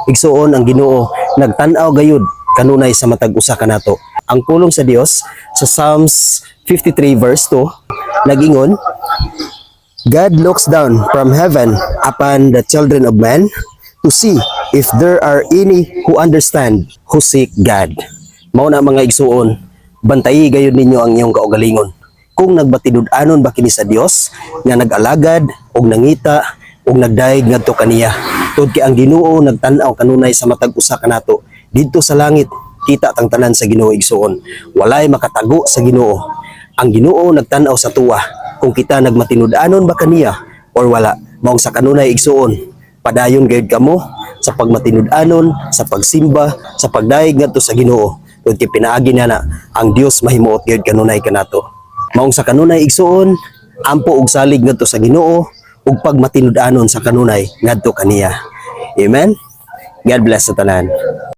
igsuon ang Ginoo nagtan-aw gayud kanunay sa matag usa kanato. Ang pulong sa Dios sa Psalms 53 verse 2 nagingon, God looks down from heaven upon the children of men to see if there are any who understand, who seek God. Mao na mga igsuon, bantayi gayud ninyo ang inyong kaugalingon. Kung nagbatidud-anon ba kini sa Dios nga nag-alagad og nangita og nagdaig ngadto kaniya. Tod kay ang Ginoo nagtan-aw kanunay sa matag usa kanato. Didto sa langit kita tang tanan sa Ginoo igsuon. Walay makatago sa Ginoo. Ang Ginoo nagtan-aw sa tuwa kung kita nagmatinud-anon ba kaniya or wala. Maong sa kanunay igsuon, padayon gayud kamo sa pagmatinud-anon, sa pagsimba, sa pagdaig ngadto sa Ginoo. Tod kay pinaagi na ang Dios mahimuot gayud kanunay kanato. Maong sa kanunay igsuon, ampo og salig ngadto sa Ginoo ug pagmatinud-anon sa kanunay ngadto kaniya. Amen. God bless sa tanan.